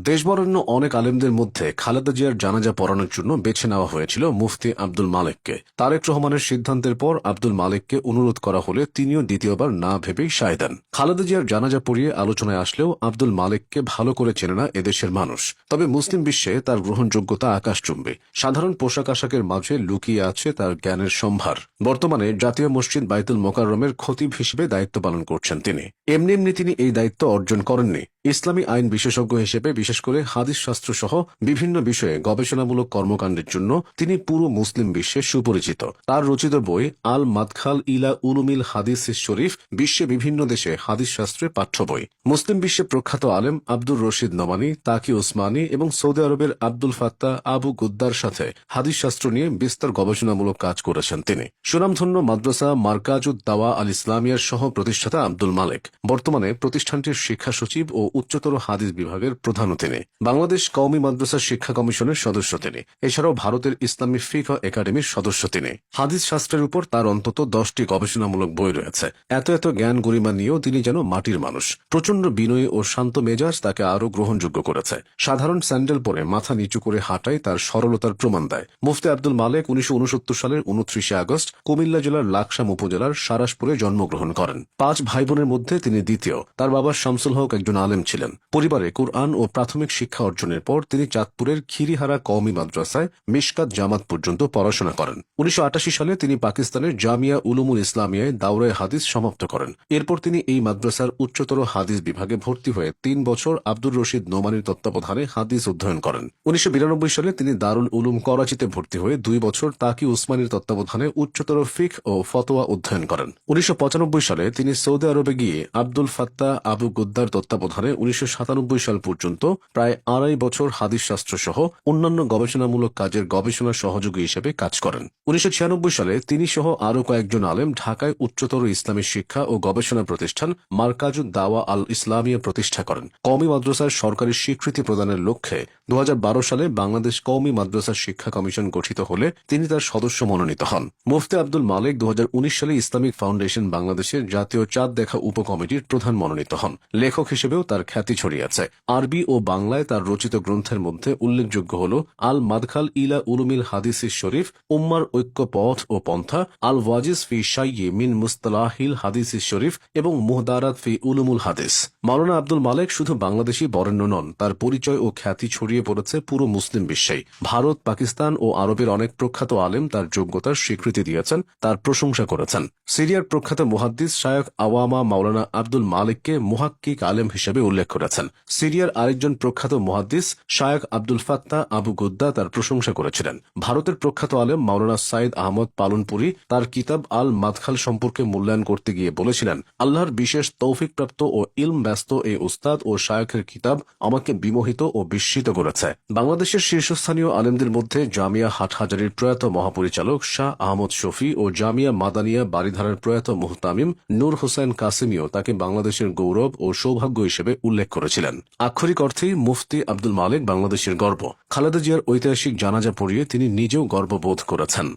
দেশবরেণ্য অনেক আলেমদের মধ্যে খালেদা জিয়ার জানাজা পড়ানোর জন্য বেছে নেওয়া হয়েছিল মুফতি আব্দুল মালেককে। তারেক রহমানের সিদ্ধান্তের পর আব্দুল মালেককে অনুরোধ করা হলে তিনিও দ্বিতীয়বার না ভেবেই সায় দেন। খালেদা জিয়ার জানাজা পড়িয়ে আলোচনায় আসলেও আব্দুল মালেককে ভালো করে চেনে না এদেশের মানুষ। তবে মুসলিম বিশ্বে তার গ্রহণযোগ্যতা আকাশচুম্বী। সাধারণ পোশাক আশাকের মাঝে লুকিয়ে আছে তার জ্ঞানের সম্ভার। বর্তমানে জাতীয় মসজিদ বাইতুল মোকাররমের খতিব হিসেবে দায়িত্ব পালন করছেন তিনি। এমনি তিনি এই দায়িত্ব অর্জন করেননি। ইসলামী আইন বিশেষজ্ঞ হিসেবে বিশেষ করে হাদিস শাস্ত্র সহ বিভিন্ন বিষয়ে গবেষণামূলক কর্মকাণ্ডের জন্য তিনি পুরো মুসলিম বিশ্বে সুপরিচিত। তার রচিত বই আল মাদখাল ইলা উলুমিল হাদিস শরীফ বিশ্বে বিভিন্ন দেশে হাদিস শাস্ত্রের পাঠ্য বই। মুসলিম বিশ্বে প্রখ্যাত আলেম আব্দুর রশিদ নোমানী, তাকি ওসমানী এবং সৌদি আরবের আব্দুল ফাত্তাহ আবু গুদ্দার সাথে হাদিস শাস্ত্র নিয়ে বিস্তর গবেষণামূলক কাজ করেছেন তিনি। সুনামধন্য মাদ্রাসা মারকাজুদ দাওয়া আল ইসলামিয়ার সহ প্রতিষ্ঠাতা আব্দুল মালেক বর্তমানে প্রতিষ্ঠানটির শিক্ষা সচিব ও উচ্চতর হাদিস বিভাগের প্রধানও তিনি। বাংলাদেশ কওমি মাদ্রাসা শিক্ষা কমিশনের সদস্য তিনি। এছাড়াও ভারতের ইসলামী ফিকহ একাডেমির সদস্য তিনি। হাদিস শাস্ত্রের উপর তার অন্তত 10টি গবেষণামূলক বই রয়েছে। এত জ্ঞান গরিমা নিয়েও তিনি যেন মাটির মানুষ। প্রচন্ড বিনয়ী ও শান্ত মেজাজ তাকে আরও গ্রহণযোগ্য করেছে। সাধারণ স্যান্ডেল পরে মাথা নিচু করে হাঁটাই তার সরলতার প্রমাণ দেয়। মুফতি আব্দুল মালেক 1969 সালের 29 আগস্ট কুমিল্লা জেলার লাকসাম উপজেলার সারাসপুরে জন্মগ্রহণ করেন। 5 ভাই বোনের মধ্যে তিনি দ্বিতীয়। তার বাবা শামসুল হক একজন আলেম ছিলেন। পরিবারে কুরআন ও প্রাথমিক শিক্ষা অর্জনের পর তিনি চাঁদপুরের খিরিহারা কওমি মাদ্রাসায় মিশকাত জামাত পর্যন্ত পড়াশোনা করেন। 1988 সালে তিনি পাকিস্তানের জামিয়া উলুমুল ইসলামিয়ায় দাওরায়ে হাদিস সমাপ্ত করেন। এরপর তিনি এই মাদ্রাসার উচ্চতর হাদিস বিভাগে ভর্তি হয়ে 3 বছর আব্দুর রশিদ নোমানীর তত্ত্বাবধানে হাদিস অধ্যয়ন করেন। 1992 সালে তিনি দারুল উলুম করাচিতে ভর্তি হয়ে 2 বছর তাকি উসমানীর তত্ত্বাবধানে উচ্চতর ফিকহ ও ফতোয়া অধ্যয়ন করেন। 1995 সালে তিনি সৌদি আরবে গিয়ে আব্দুল ফাত্তাহ আবু গুদ্দার তত্ত্বাবধানে 1997 সাল পর্যন্ত প্রায় 2.5 বছর হাদিস শাস্ত্র সহ অন্যান্য গবেষণামূলক কাজের গবেষণা সহযোগী হিসেবে কাজ করেন। 1996 সালে তিনি সহ আরও কয়েকজন আলেম ঢাকায় উচ্চতর ইসলামী শিক্ষা ও গবেষণা প্রতিষ্ঠান মারকাজুদ দাওয়া আল ইসলামিয়া প্রতিষ্ঠা করেন। কওমি মাদ্রাসার সরকারি স্বীকৃতি প্রদানের লক্ষ্যে 2012 সালে বাংলাদেশ কওমি মাদ্রাসা শিক্ষা কমিশন গঠিত হলে তিনি তার সদস্য মনোনীত হন। মুফতি আব্দুল মালেক 2019 সালে ইসলামিক ফাউন্ডেশন বাংলাদেশের জাতীয় চাঁদ দেখা উপকমিটির প্রধান মনোনীত হন। লেখক হিসেবেও তার খ্যাতি ছড়িয়েছে। আরবি ও বাংলায় তার রচিত গ্রন্থের মধ্যে উল্লেখযোগ্য হল আল মাদখাল ইলা উলুমিল হাদিস শরীফ, উম্মার ঐক্য পথ ও পন্থা, আল ওয়াজিজ ফি শাইয়্যি মিন মুস্তালাহিল হাদিস শরীফ এবং মুহদারাত ফি উলুমুল হাদিস। মাওলানা আব্দুল মালেক শুধু বাংলাদেশী বরেণ্য নন, তার পরিচয় ও খ্যাতি ছড়িয়ে পড়েছে পুরো মুসলিম বিশ্বেই। ভারত, পাকিস্তান ও আরবের অনেক প্রখ্যাত আলেম তার যোগ্যতার স্বীকৃতি দিয়েছেন, তার প্রশংসা করেছেন। সিরিয়ার প্রখ্যাত মুহাদ্দিস শায়খ আওয়ামা মাওলানা আব্দুল মালেককে মুহাক্কিক আলেম হিসেবে উল্লেখ করেছেন। সিরিয়ার আরেকজন প্রখ্যাত মুহাদ্দিস শায়খ আব্দুল ফাত্তাহ আবু গুদ্দা তার প্রশংসা করেছিলেন। ভারতের প্রখ্যাত আলেম মাওলানা সাইদ আহমদ পালনপুরি তার কিতাব আল মাদখাল সম্পর্কে মূল্যায়ন করতে গিয়ে বলেছিলেন, আল্লাহর বিশেষ তৌফিকপ্রাপ্ত ও ইলম ব্যস্ত এই উস্তাদ ও শায়খের কিতাব আমাকে বিমোহিত ও বিস্মিত করেছে। বাংলাদেশের শীর্ষস্থানীয় আলেমদের মধ্যে জামিয়া হাটহাজারীর প্রয়াত মহাপরিচালক শাহ আহমদ শফি ও জামিয়া মাদানিয়া বারিধারার প্রয়াত মুহতামিম নূর হোসেন কাসিমিও তাকে বাংলাদেশের গৌরব ও সৌভাগ্য হিসেবে উল্লেখ করেছিলেন। আক্ষরিক অর্থেই মুফতি আব্দুল মালেক বাংলাদেশের গর্ব। খালেদা জিয়ার ঐতিহাসিক জানাজা পড়িয়ে তিনি নিজেও গর্ববোধ করেছেন।